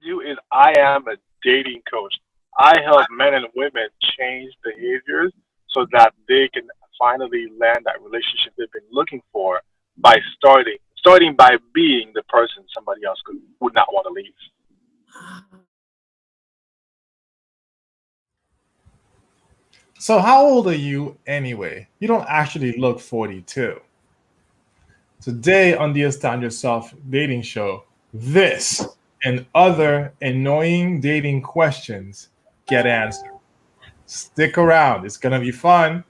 do is I am a dating coach. I help men and women change behaviors so that they can finally land that relationship they've been looking for by starting by being the person somebody else would not want to leave. So how old are you anyway? You don't actually look 42. Today on the Astound Yourself Dating Show, this and other annoying dating questions get answered. Stick around. It's going to be fun.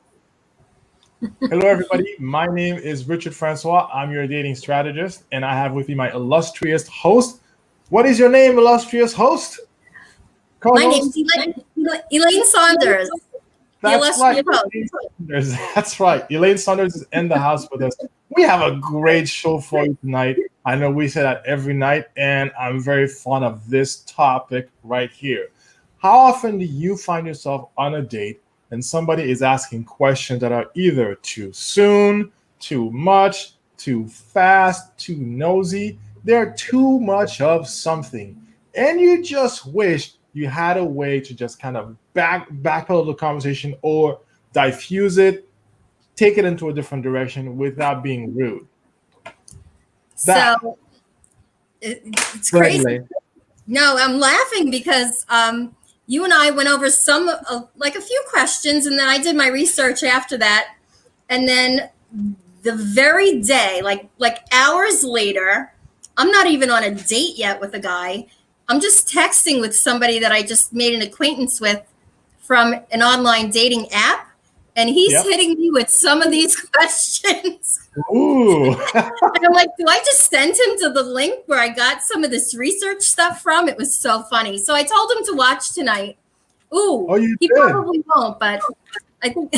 Hello, everybody. My name is Richard Francois. I'm your dating strategist, and I have with me my illustrious host. What is your name, illustrious host? Co-host? My name is Elaine Saunders. That's right. That's right. Elaine Saunders is in the house with us. We have a great show for you tonight. I know we say that every night, and I'm very fond of this topic right here. How often do you find yourself on a date and somebody is asking questions that are either too soon, too much, too fast, too nosy? They're too much of something. And you just wish you had a way to just kind of backpedal the conversation or diffuse it, take it into a different direction without being rude. So it's crazy. No, I'm laughing because you and I went over some like a few questions, and then I did my research after that, and then the very day, like hours later, I'm not even on a date yet with a guy. I'm just texting with somebody that I just made an acquaintance with from an online dating app, and he's hitting me with some of these questions. Ooh. And I'm like, do I just send him to the link where I got some of this research stuff from? It was so funny. So I told him to watch tonight. Ooh, he probably won't, but I think.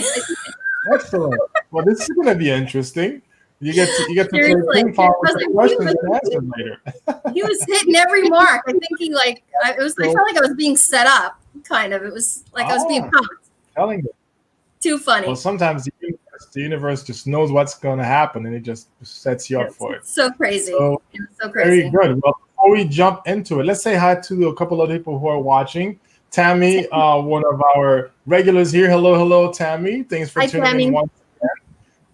Excellent. Well, this is going to be interesting. You get to play ping pong with the questions and answers later. He was hitting every mark. I think I felt like I was being set up, kind of. It was like I was being pumped. Telling you. Too funny. Well, sometimes the universe just knows what's going to happen, and it just sets you up for it. So crazy. So very good. Well, before we jump into it, let's say hi to a couple of people who are watching. Tammy, one of our regulars here. Hello, Tammy. Thanks for tuning in once again.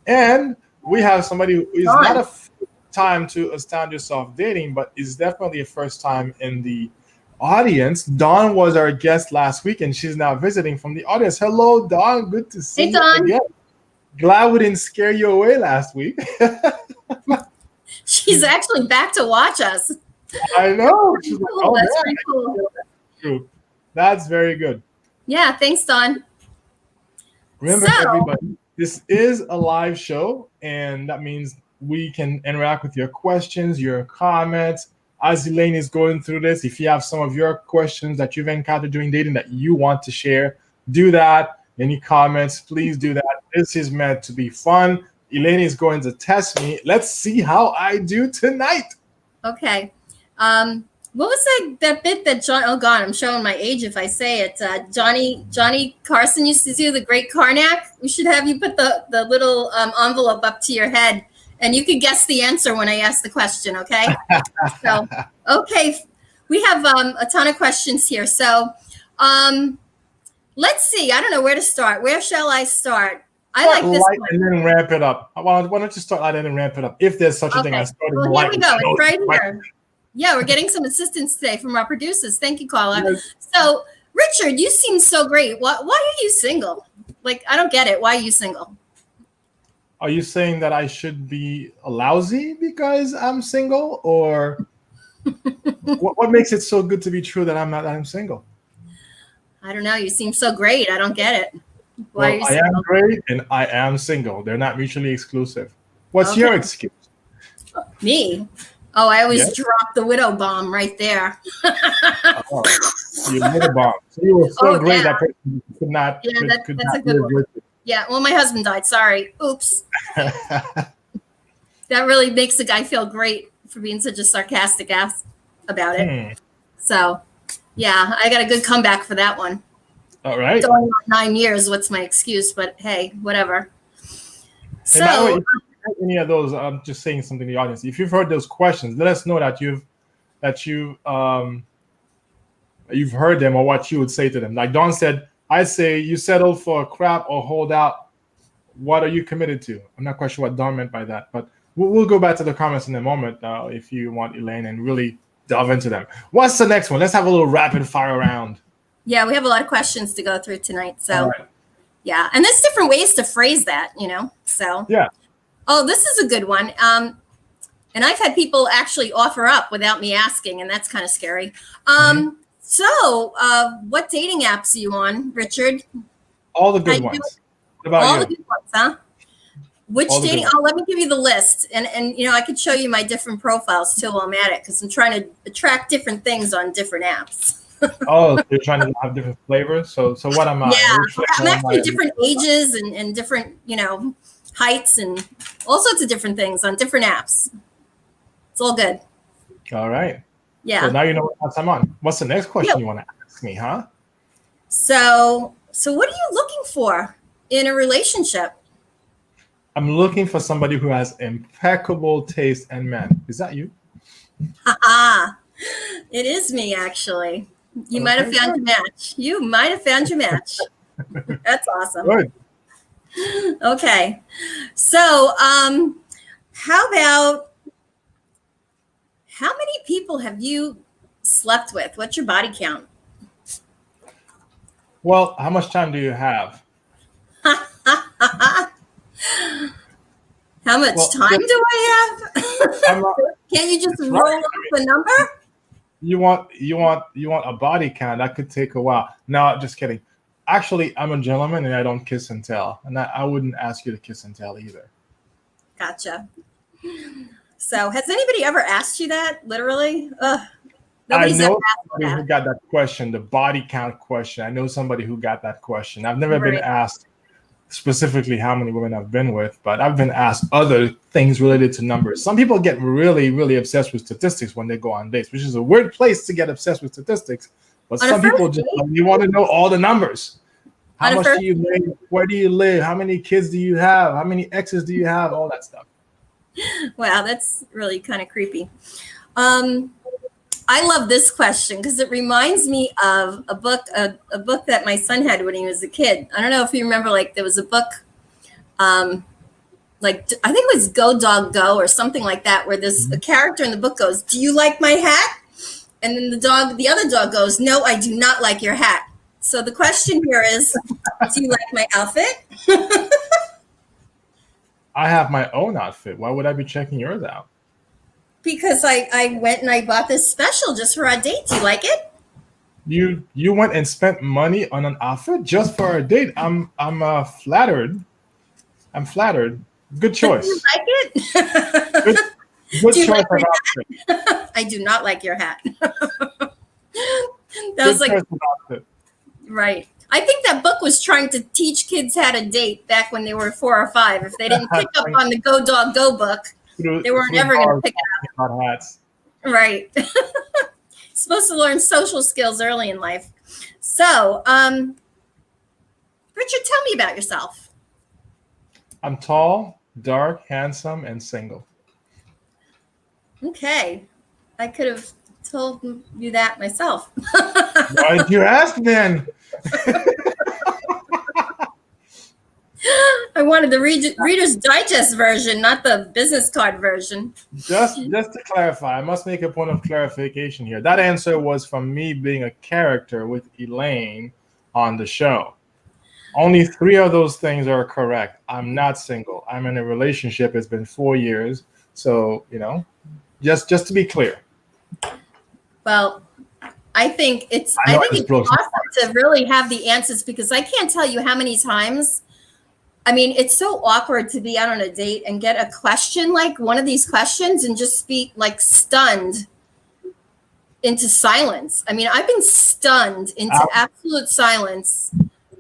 And we have somebody who is not a first time to Astound Yourself Dating, but is definitely a first time in the audience. Dawn was our guest last week, and she's now visiting from the audience. Hello, Dawn. Good to see you again. Glad we didn't scare you away last week. She's actually back to watch us. I know. She's like, cool. That's pretty cool. That's very good. Yeah, thanks, Dawn. Remember, everybody, this is a live show, and that means we can interact with your questions, your comments. As Elaine is going through this, if you have some of your questions that you've encountered during dating that you want to share, do that. Any comments, please do that. This is meant to be fun. Elaine is going to test me. Let's see how I do tonight. Okay. What was that bit that John? Oh God, I'm showing my age if I say it. Johnny Carson used to do, the Great Karnak. We should have you put the little envelope up to your head, and you can guess the answer when I ask the question. Okay. So okay, we have a ton of questions here. So let's see. I don't know where to start. Where shall I start? I like this one. And then ramp it up. Why don't you start light and then ramp it up? If there's such a thing as starting light. Here we go. It's right here. Yeah, we're getting some assistance today from our producers. Thank you, Carla. Yes. So, Richard, you seem so great. Why are you single? Like, I don't get it. Why are you single? Are you saying that I should be lousy because I'm single, or what makes it so good to be true that I'm single? I don't know. You seem so great. I don't get it. Why are you single? I am great and I am single. They're not mutually exclusive. What's your excuse? Me? Oh, I always drop the widow bomb right there. You widow bomb. So you were so great that person could not. Yeah, that's a good one. Yeah, well, my husband died. Sorry. Oops. That really makes the guy feel great for being such a sarcastic ass about it. So, yeah, I got a good comeback for that one. All right. It's only 9 years. What's my excuse? But hey, whatever. So. Any of those, I'm just saying something to the audience. If you've heard those questions, let us know that you've you've heard them or what you would say to them. Like Don said, I'd say you settle for a crap or hold out. What are you committed to? I'm not quite sure what Don meant by that, but we'll go back to the comments in a moment if you want, Elaine, and really delve into them. What's the next one? Let's have a little rapid fire round. Yeah, we have a lot of questions to go through tonight. So, yeah. And there's different ways to phrase that, So, yeah. Oh, this is a good one. And I've had people actually offer up without me asking, and that's kind of scary. So, what dating apps are you on, Richard? All the good ones. What about all you? The good ones, huh? Which dating? Oh, let me give you the list, and I could show you my different profiles too while I'm at it, because I'm trying to attract different things on different apps. Oh, you're trying to have different flavors. So what am I? Yeah, I'm actually different ages and different heights and all sorts of different things on different apps. It's all good. All right. Yeah. So now you know what apps I'm on. What's the next question you want to ask me, huh? So what are you looking for in a relationship? I'm looking for somebody who has impeccable taste in men. Is that you? It is me, actually. You might have found your match. You might have found your match. That's awesome. Good. Okay. So, how about, how many people have you slept with? What's your body count? Well, how much time do you have? How much time do I have? Can't you just roll up the number? You want a body count? That could take a while. No, just kidding. Actually, I'm a gentleman and I don't kiss and tell, and I wouldn't ask you to kiss and tell either. Gotcha. So, has anybody ever asked you that? Literally? I know somebody who got that question, the body count question. I know somebody who got that question. I've never been asked specifically how many women I've been with, but I've been asked other things related to numbers. Some people get really, really obsessed with statistics when they go on dates, which is a weird place to get obsessed with statistics. But some people just you want to know all the numbers. How much do you make? Where do you live? How many kids do you have? How many exes do you have? All that stuff. Wow, that's really kind of creepy. I love this question because it reminds me of a book that my son had when he was a kid. I don't know if you remember, like there was a book, like I think it was Go Dog Go or something like that, where there's a character in the book goes, "Do you like my hat?" And then the other dog goes, "No, I do not like your hat." So the question here is, do you like my outfit? I have my own outfit. Why would I be checking yours out? Because I went and I bought this special just for our date. Do you like it? You went and spent money on an outfit just for a date. I'm flattered. I'm flattered. Good choice. Do you like it? Good choice of outfit. I do not like your hat. That was like right. I think that book was trying to teach kids how to date back when they were 4 or 5. If they didn't pick up on the Go Dog Go book, they weren't ever going to pick it up. Hats. Right. Supposed to learn social skills early in life. So, Richard, tell me about yourself. I'm tall, dark, handsome, and single. Okay. I could have told you that myself. Why did you ask then? I wanted the Reader's Digest version, not the business card version. Just to clarify, I must make a point of clarification here. That answer was from me being a character with Elaine on the show. Only 3 of those things are correct. I'm not single. I'm in a relationship. It's been 4 years. So, just to be clear. Well, I think it's awesome to really have the answers, because I can't tell you how many times. I mean, it's so awkward to be out on a date and get a question like one of these questions and just be like stunned into silence. I mean, I've been stunned into absolute silence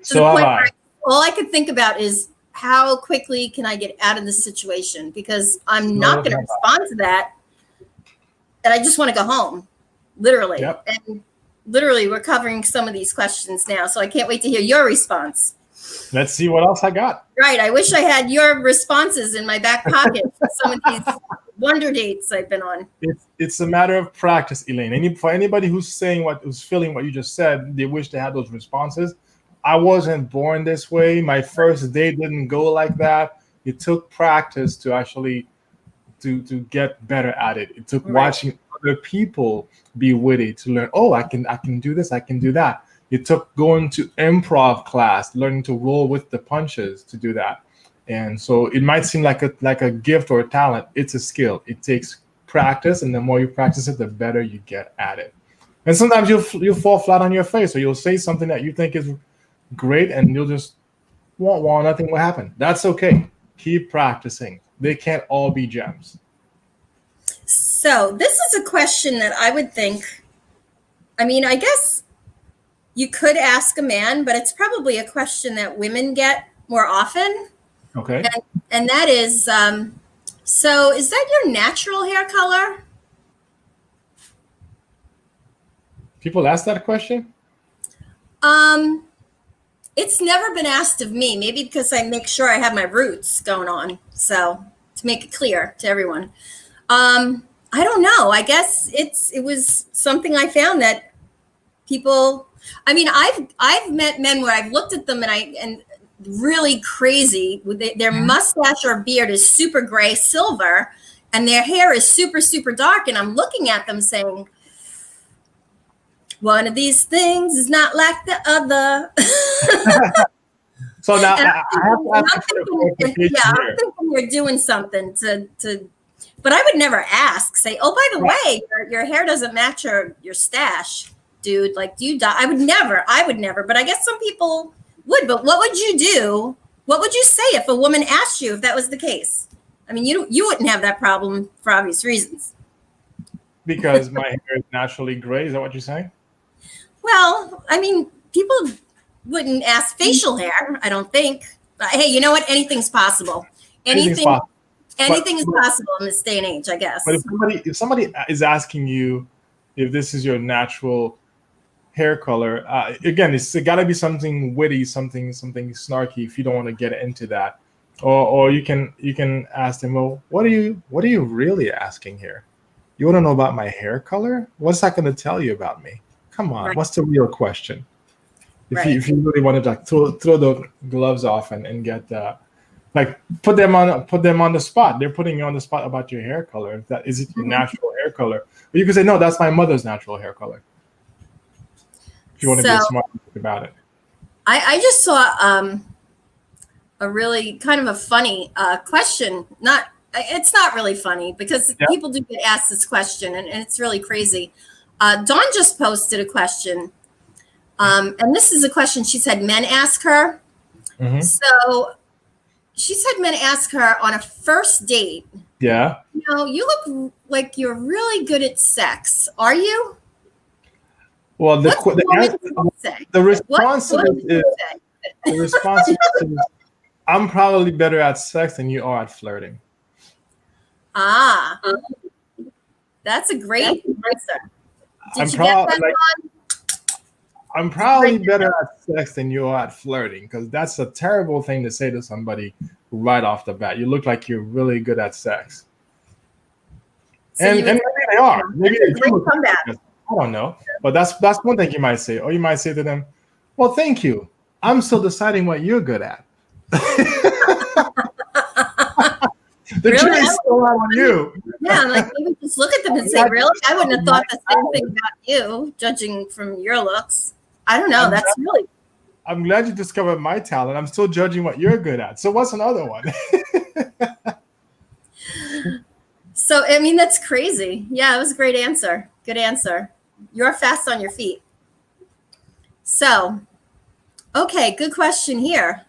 to the point where all I could think about is how quickly can I get out of this situation, because I'm not going to respond to that. And I just want to go home, literally. Yep. And literally, we're covering some of these questions now. So I can't wait to hear your response. Let's see what else I got. Right. I wish I had your responses in my back pocket for some of these wonder dates I've been on. It's a matter of practice, Elaine. For anybody who's feeling what you just said, they wish they had those responses. I wasn't born this way. My first date didn't go like that. It took practice to actually to get better at it. It took watching other people be witty to learn, oh, I can do this, I can do that. It took going to improv class, learning to roll with the punches to do that. And so it might seem like a gift or a talent. It's a skill. It takes practice, and the more you practice it, the better you get at it. And sometimes you'll fall flat on your face, or you'll say something that you think is great, and you'll just nothing will happen. That's okay. Keep practicing. They can't all be gems. So this is a question that I would think, I mean, I guess you could ask a man, but it's probably a question that women get more often. Okay. And that is, so is that your natural hair color? People ask that question? It's never been asked of me, maybe because I make sure I have my roots going on. So to make it clear to everyone. I don't know. I guess it was something I found that people, I mean, I've met men where I've looked at them and really crazy with their mustache or beard is super gray silver and their hair is super, super dark. And I'm looking at them saying, one of these things is not like the other. So now I'm thinking you're doing something to, but I would never ask, say, oh, by the way, your hair doesn't match your stash, dude. Like, do you die? I would never, but I guess some people would. But what would you do? What would you say if a woman asked you if that was the case? I mean, you wouldn't have that problem for obvious reasons. Because my hair is naturally gray. Is that what you're saying? Well, I mean, people wouldn't ask facial hair, I don't think. But, hey, you know what? Anything's possible. Anything is possible in this day and age, I guess. But if somebody is asking you if this is your natural hair color, again, it's got to be something witty, something snarky. If you don't want to get into that, or you can ask them, well, what are you really asking here? You want to know about my hair color? What's that going to tell you about me? Come on, What's the real question? If you really want to like throw the gloves off and get like put them on the spot. They're putting you on the spot about your hair color. If that is it your natural hair color? But you can say, no, that's my mother's natural hair color. If you want to be smart about it. I just saw a really kind of a funny question. It's not really funny because people do get asked this question and it's really crazy. Dawn just posted a question. And this is a question she said men ask her. Mm-hmm. So she said men ask her on a first date. Yeah. You know, you look like you're really good at sex. Are you? Well, the response is I'm probably better at sex than you are at flirting. Ah, that's a great answer. Did you get that one? I'm probably better at sex than you are at flirting, because that's a terrible thing to say to somebody right off the bat. You look like you're really good at sex. So and maybe they are. Maybe they do. I don't know. But that's one thing you might say. Or you might say to them, well, thank you. I'm still deciding what you're good at. The jury's still out on you. Yeah, like maybe just look at them and say, really? I wouldn't have thought the same thing about you, judging from your looks. I don't know. I'm glad you discovered my talent. I'm still judging what you're good at. So what's another one? So, I mean, that's crazy. Yeah, it was a great answer. Good answer. You're fast on your feet. So, okay, good question here.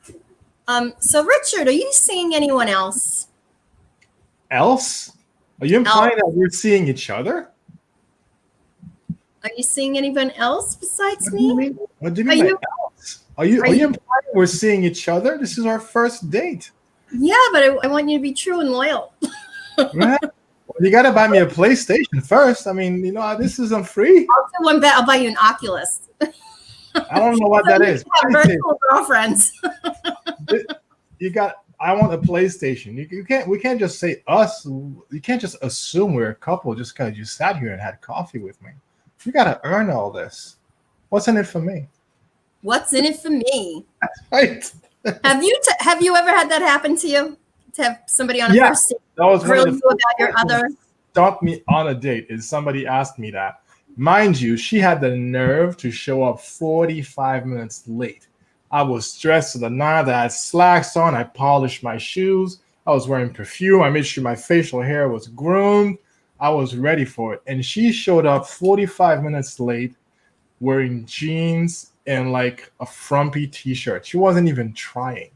So Richard, are you seeing anyone else? Else? Are you implying that we're seeing each other? Are you seeing anyone else besides me? What do you mean by else? Are you implying we're seeing each other? This is our first date. Yeah, but I want you to be true and loyal. Well, you got to buy me a PlayStation first. I mean, this isn't free. I'll do one bet. I'll buy you an Oculus. I don't know what that is. Virtual girlfriends. You got I want a PlayStation. We can't just say us. You can't just assume we're a couple just because you sat here and had coffee with me. You got to earn all this. What's in it for me? What's in it for me? Right. Have you ever had that happen to you? To have somebody on a first date that was grill one of the you about your other. Stopped me on a date is somebody asked me that. Mind you, she had the nerve to show up 45 minutes late. I was stressed to the nine. I had slacks on. I polished my shoes. I was wearing perfume. I made sure my facial hair was groomed. I was ready for it. And she showed up 45 minutes late wearing jeans and like a frumpy t-shirt. She wasn't even trying.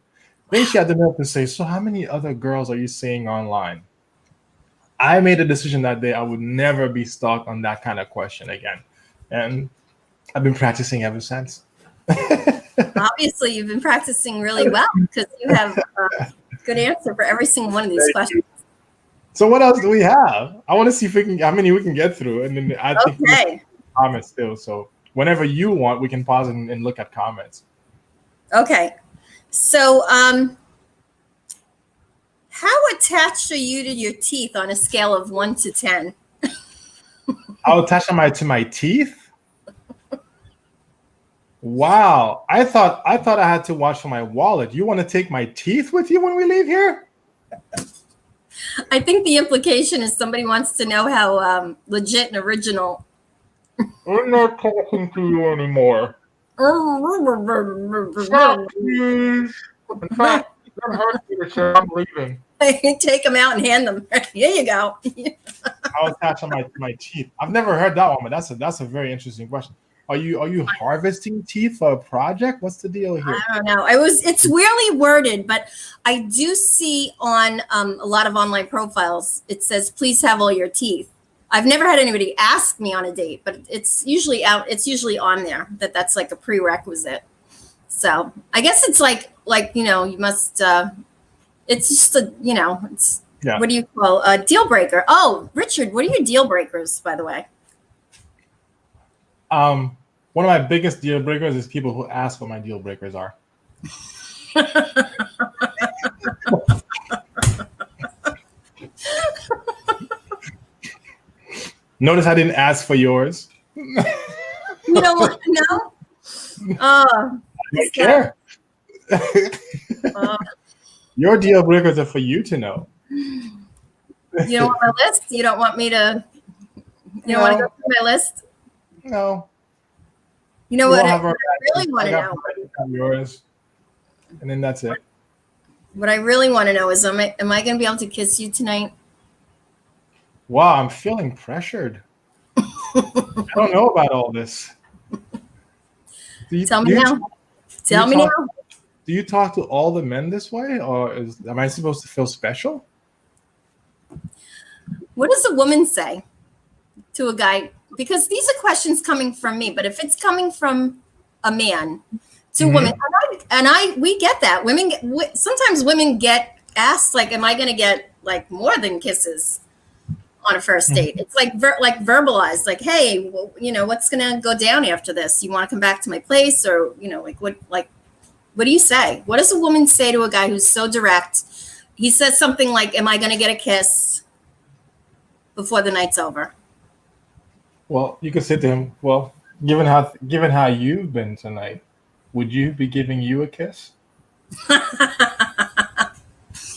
Then she had the nerve to say, so how many other girls are you seeing online? I made a decision that day I would never be stuck on that kind of question again. And I've been practicing ever since. Obviously, you've been practicing really well because you have a good answer for every single one of these questions. So what else do we have? I want to see if how many we can get through. And then I think we have comments still. So whenever you want, we can pause and look at comments. Okay. So how attached are you to your teeth on a scale of 1 to 10? How attached am I to my teeth? Wow. I thought I had to watch for my wallet. You want to take my teeth with you when we leave here? I think the implication is somebody wants to know how legit and original. I'm not talking to you anymore. Stop, please. In fact, don't hurt me to say I'm leaving. Take them out and hand them. Here you go. I'll attach on my teeth. I've never heard that one, but that's a very interesting question. Are you harvesting teeth for a project? What's the deal here? I don't know. It's weirdly worded, but I do see on a lot of online profiles it says, "Please have all your teeth." I've never had anybody ask me on a date, but it's usually out. It's usually on there that's like a prerequisite. So I guess it's like you must. It's just it's what do you call a deal breaker? Oh, Richard, what are your deal breakers, by the way? One of my biggest deal breakers is people who ask what my deal breakers are. Notice I didn't ask for yours. You don't want to know? Oh, I care. Your deal breakers are for you to know. You don't want my list? You don't want me to? You don't want to go through my list? No. You know what I really want to know? Yours, and then that's it. What I really want to know is, am I going to be able to kiss you tonight? Wow, I'm feeling pressured. I don't know about all this. Tell me now. Tell me now. Do you talk to all the men this way, or am I supposed to feel special? What does a woman say to a guy? Because these are questions coming from me, but if it's coming from a man to a woman, we get that. Sometimes women get asked, like, am I going to get like more than kisses on a first date? It's like verbalized, like, hey, well, what's going to go down after this? You want to come back to my place, or what do you say? What does a woman say to a guy who's so direct? He says something like, am I going to get a kiss before the night's over? Well, you could say to him, well, given how you've been tonight, would you be giving you a kiss?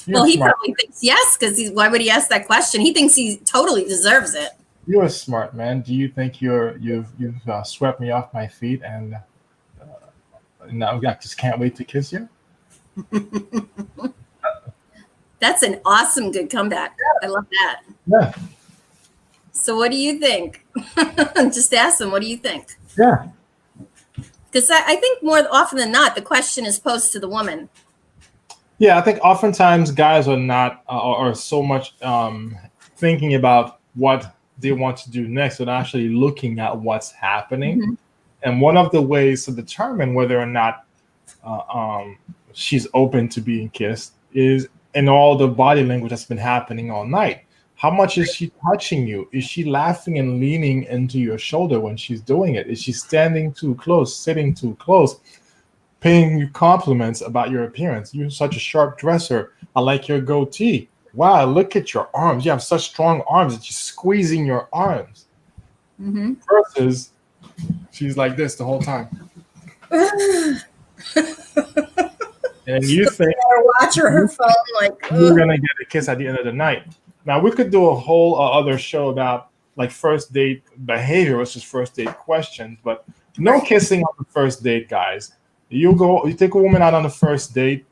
Well, he probably thinks yes, because why would he ask that question? He thinks he totally deserves it. You're a smart man. Do you think you've swept me off my feet, and now I just can't wait to kiss you? That's an awesome, good comeback. I love that. Yeah. So what do you think? Just ask them, what do you think? Yeah. Because I think more often than not, the question is posed to the woman. Yeah, I think oftentimes guys are not are so much thinking about what they want to do next and actually looking at what's happening. Mm-hmm. And one of the ways to determine whether or not she's open to being kissed is in all the body language that's been happening all night. How much is she touching you? Is she laughing and leaning into your shoulder when she's doing it? Is she standing too close, sitting too close? paying you compliments about your appearance. You're such a sharp dresser. I like your goatee. Wow, look at your arms. You have such strong arms that you're squeezing your arms. Mm-hmm. Versus, she's like this the whole time. And you think watch her phone like you're gonna get a kiss at the end of the night. Now we could do a whole other show about like first date behavior versus first date questions, but no kissing on the first date, guys. You take a woman out on the first date,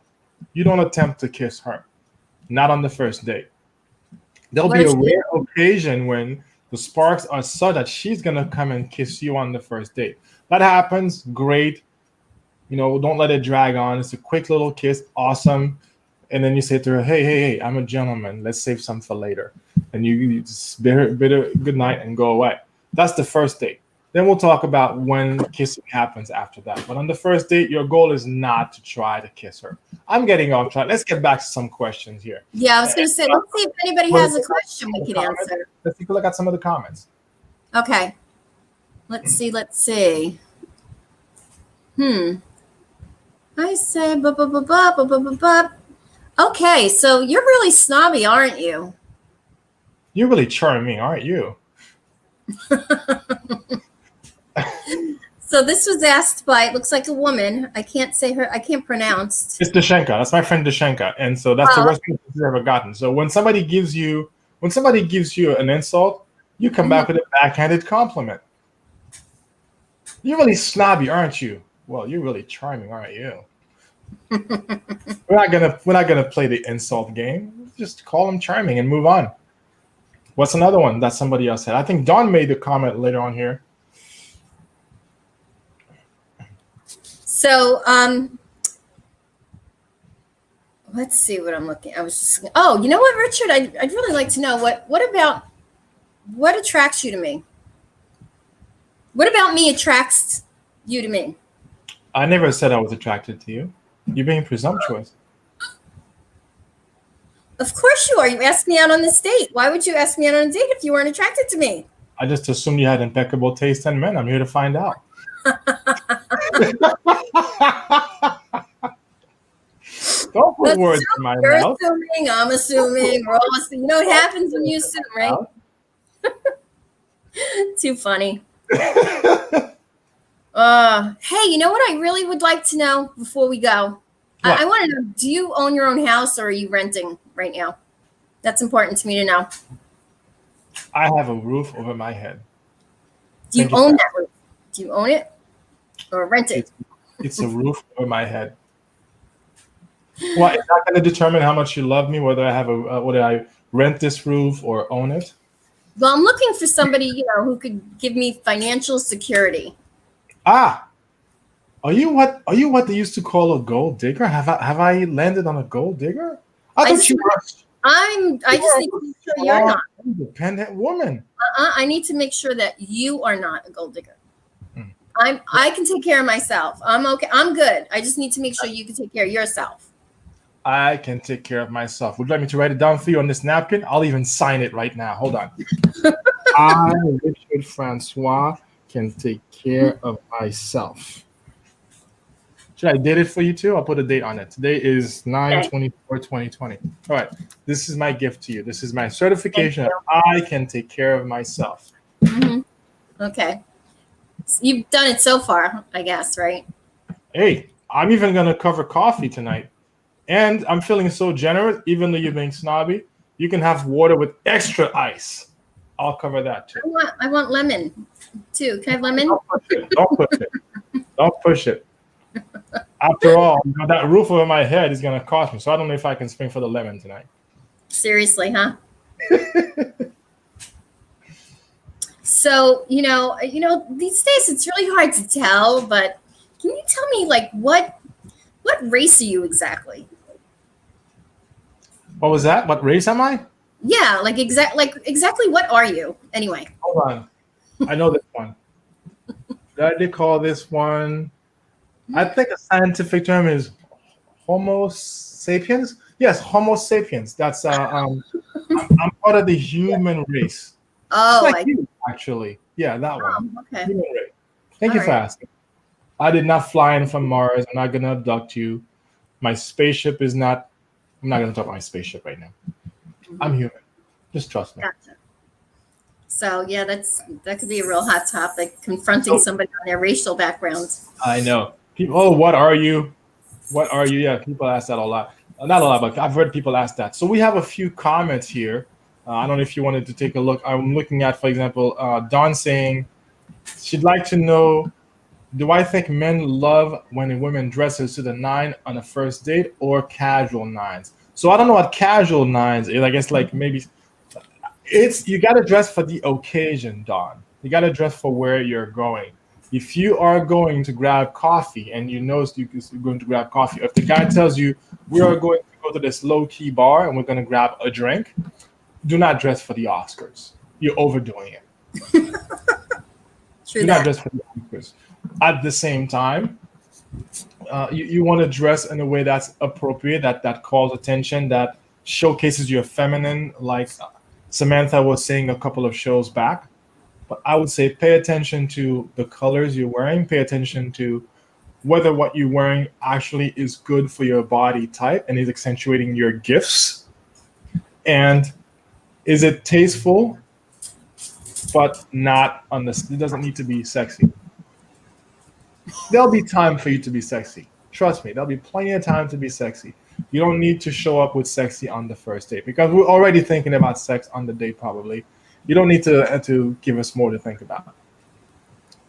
you don't attempt to kiss her. Not on the first date. There'll be a rare occasion when the sparks are such that she's gonna come and kiss you on the first date. That happens, great. Don't let it drag on. It's a quick little kiss, awesome. And then you say to her, hey, I'm a gentleman. Let's save some for later. And you just bid her good night and go away. That's the first date. Then we'll talk about when kissing happens after that. But on the first date, your goal is not to try to kiss her. I'm getting off track. Let's get back to some questions here. Yeah, I was going to say, let's see if anybody has a question we can answer. Let's take a look at some of the comments. Okay. Let's see. I say, okay, so you're really snobby, aren't you? You're really charming, aren't you? So this was asked by, it looks like a woman. I can't say her, I can't pronounce. It's Dashenka. That's my friend Dashenka. And so that's the worst thing she's ever gotten. So when somebody gives you an insult, you come back with a backhanded compliment. You're really snobby, aren't you? Well, you're really charming, aren't you? We're not gonna play the insult game. Just call them charming and move on. What's another one that somebody else said? I think Dawn made the comment later on here. So let's see what I'm looking. I was just you know what, Richard? I'd really like to know what attracts you to me? What about me attracts you to me? I never said I was attracted to you. You're being presumptuous. Of course you are. You asked me out on this date. Why would you ask me out on a date if you weren't attracted to me? I just assumed you had impeccable taste in men. I'm here to find out. Don't put words in my mouth. Assuming, I'm assuming. We're all assuming. You know what happens when you assume, right? Too funny. Hey, you know what I really would like to know before we go? I want to know, do you own your own house or are you renting right now? That's important to me to know. I have a roof over my head. Do you own that roof? Do you own it or rent it? It's a roof over my head. Well, it's not going to determine how much you love me, whether I rent this roof or own it. Well, I'm looking for somebody, who could give me financial security. Are you what they used to call a gold digger? Have I landed on a gold digger? I just need to make sure you're not. Independent woman. I need to make sure that you are not a gold digger. I can take care of myself. I'm okay. I'm good. I just need to make sure you can take care of yourself. I can take care of myself. Would you like me to write it down for you on this napkin? I'll even sign it right now. Hold on. I, Richard Francois, can take care of myself. Should I date it for you too? I'll put a date on it. Today is 9/24/2020. All right. This is my gift to you. This is my certification that I can take care of myself. Mm-hmm. Okay. You've done it so far, I guess, right? Hey, I'm even going to cover coffee tonight. And I'm feeling so generous, even though you're being snobby. You can have water with extra ice. I'll cover that too. I want lemon too. Can I have lemon? Don't push it. Don't push it. After all, that roof over my head is going to cost me. So I don't know if I can spring for the lemon tonight. Seriously, huh? So, these days it's really hard to tell, but can you tell me what race are you exactly? What was that? What race am I? Yeah, exactly what are you? Anyway. Hold on. I know this one. They call this one, I think a scientific term is Homo sapiens. Yes, Homo sapiens. That's I'm part of the human race. Oh, you, actually. Yeah, that one. Okay. Human race. Thank you for asking. I did not fly in from Mars. I'm not gonna abduct you. My spaceship is not. I'm not gonna talk about my spaceship right now. I'm human. Just trust me. Gotcha. So yeah, that could be a real hot topic, confronting somebody on their racial background. I know. People, oh, what are you? What are you? Yeah, people ask that a lot. Not a lot, but I've heard people ask that. So we have a few comments here. I don't know if you wanted to take a look. I'm looking at, for example, Dawn saying she'd like to know, do I think men love when a woman dresses to the nine on a first date or casual nines? So I don't know what casual nines is. I guess like maybe it's you got to dress for the occasion, Dawn. You got to dress for where you're going. If you are going to grab coffee and you know you're going to grab coffee, if the guy tells you we are going to go to this low-key bar and we're going to grab a drink, do not dress for the Oscars. You're overdoing it. True do that. not dress for the Oscars. At the same time, you want to dress in a way that's appropriate, that calls attention, that showcases your feminine, like Samantha was saying a couple of shows back. But I would say pay attention to the colors you're wearing, pay attention to whether what you're wearing actually is good for your body type and is accentuating your gifts. And is it tasteful, but not on the, it doesn't need to be sexy. There'll be time for you to be sexy. Trust me, there'll be plenty of time to be sexy. You don't need to show up with sexy on the first date because we're already thinking about sex on the date probably. You don't need to give us more to think about.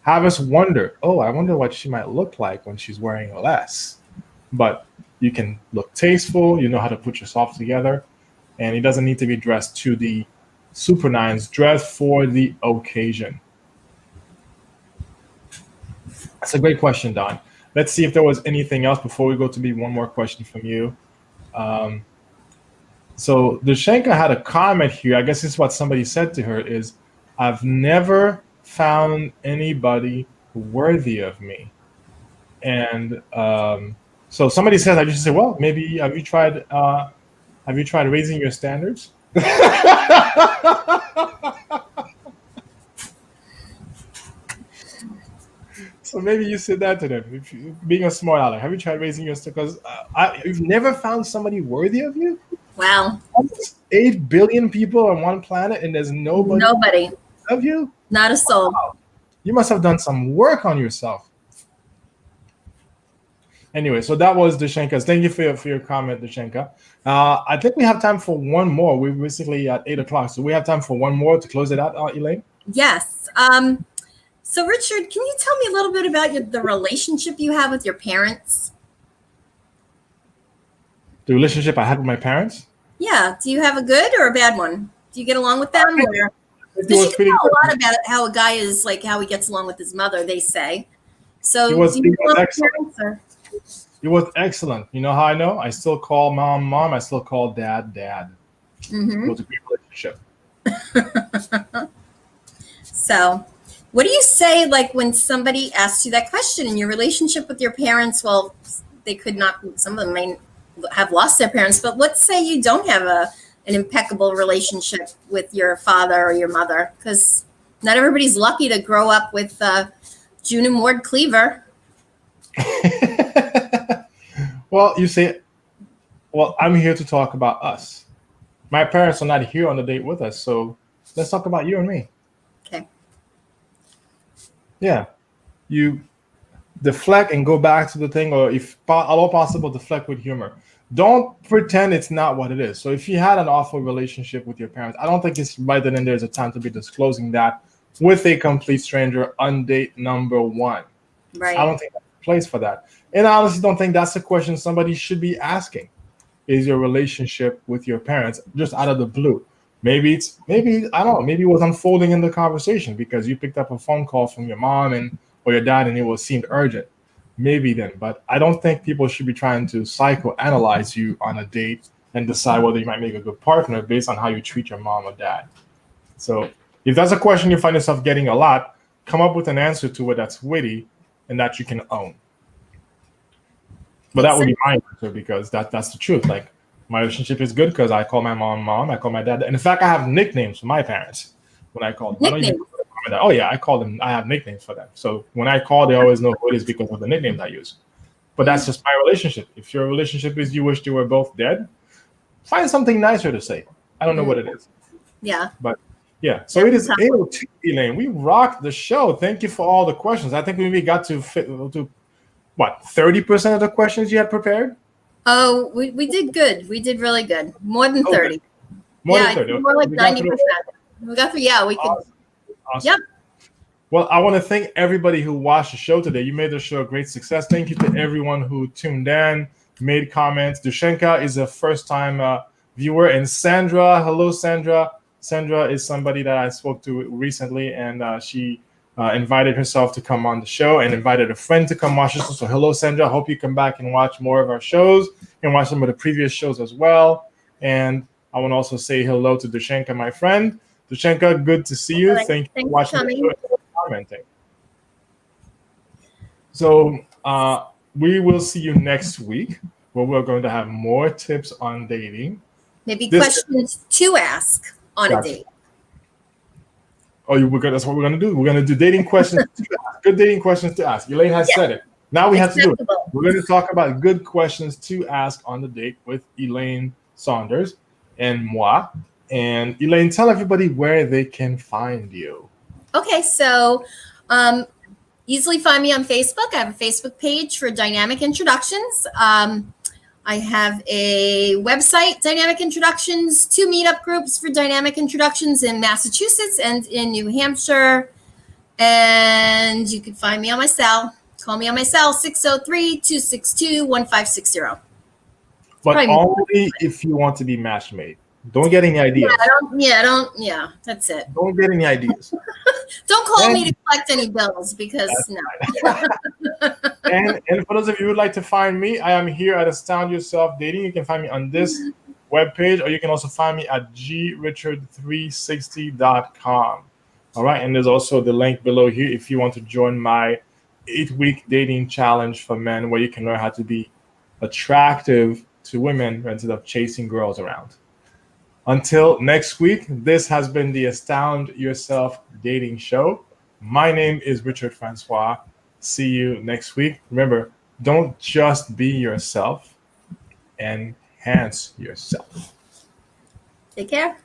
Have us wonder, oh, I wonder what she might look like when she's wearing less. But you can look tasteful, you know how to put yourself together, and it doesn't need to be dressed to the super nines. Dress for the occasion. That's a great question, Don. Let's see if there was anything else before we go to me. One more question from you. So Dashenka had a comment here. I guess this is what somebody said to her is, I've never found anybody worthy of me. And so somebody says, I just say, well, maybe have you tried raising your standards? So maybe you said that to them. If you, being a smart aleck, have you tried raising your standards? Because you've never found somebody worthy of you? Wow. Almost 8 billion people on one planet, and there's nobody of you? Not a soul. Wow. You must have done some work on yourself. Anyway, so that was Dashenka's. Thank you for your comment, Dashenka. I think we have time for one more. We're basically at 8 o'clock, so we have time for one more to close it out, Elaine? Yes. So Richard, can you tell me a little bit about the relationship you have with your parents? The relationship I had with my parents? Yeah. Do you have a good or a bad one? Do you get along with them? Because you can tell a lot about how a guy is, like how he gets along with his mother, they say. So It was excellent. It was excellent. You know how I know? I still call mom. I still call dad. Mm-hmm. It was a great relationship. So what do you say, like, when somebody asks you that question in your relationship with your parents? Well, they could not, some of them may have lost their parents, but let's say you don't have an impeccable relationship with your father or your mother, because not everybody's lucky to grow up with June and Ward Cleaver. Well, you say, well, I'm here to talk about us. My parents are not here on the date with us, so let's talk about you and me. Okay. Yeah. You deflect and go back to the thing, or if at all possible, deflect with humor. Don't pretend it's not what it is. So if you had an awful relationship with your parents, I don't think it's right then and there's a time to be disclosing that with a complete stranger on date number one. Right. I don't think that's a place for that. And I honestly don't think that's a question somebody should be asking. Is your relationship with your parents just out of the blue? Maybe I don't know, maybe it was unfolding in the conversation because you picked up a phone call from your mom or your dad and it seemed urgent. Maybe then, but I don't think people should be trying to psychoanalyze you on a date and decide whether you might make a good partner based on how you treat your mom or dad. So if that's a question you find yourself getting a lot, come up with an answer to it that's witty and that you can own. But that would be my answer because that's the truth. Like, my relationship is good because I call my mom, I call my dad. And in fact, I have nicknames for my parents when I call them. I don't even call them comment that, oh yeah, I call them, I have nicknames for them. So when I call, they always know who it is because of the nicknames I use. But that's just my relationship. If your relationship is you wish you were both dead, find something nicer to say. I don't know what it is. Yeah. But yeah, so it is 8:02, Elaine. We rocked the show. Thank you for all the questions. I think we maybe got to fit to what, 30% of the questions you had prepared? Oh, we did good. We did really good. More than 30. Okay. More than 30. More like We got 90%. We got through, yeah, we could. Awesome. Yep. Well, I want to thank everybody who watched the show today. You made the show a great success. Thank you to everyone who tuned in, made comments. Dushenka is a first-time viewer. And Sandra, hello, Sandra. Sandra is somebody that I spoke to recently, and she invited herself to come on the show and invited a friend to come watch us. So hello, Sandra. I hope you come back and watch more of our shows and watch some of the previous shows as well. And I want to also say hello to Dushenka, my friend. Dushenka, good to see you. Thank you for watching the show and commenting. So we will see you next week, where we're going to have more tips on dating. Maybe questions to ask on a date. Oh, that's what we're going to do. We're going to do dating questions to ask. Good dating questions to ask. Elaine has said it. Now we have to do it. We're going to talk about good questions to ask on the date with Elaine Saunders and moi. And Elaine, tell everybody where they can find you. Okay, so easily find me on Facebook. I have a Facebook page for Dynamic Introductions. I have a website, Dynamic Introductions, 2 meetup groups for Dynamic Introductions in Massachusetts and in New Hampshire. And you can find me on my cell. Call me on my cell, 603-262-1560. But only if you want to be match made. Don't get any ideas. Yeah, that's it. Don't get any ideas. Don't call me to collect any bills because no. and for those of you who would like to find me, I am here at Astound Yourself Dating. You can find me on this webpage, or you can also find me at grichard360.com. All right, and there's also the link below here if you want to join my 8-week dating challenge for men, where you can learn how to be attractive to women instead of chasing girls around. Until next week, this has been the Astound Yourself Dating Show. My name is Richard Francois. See you next week. Remember, don't just be yourself, enhance yourself. Take care.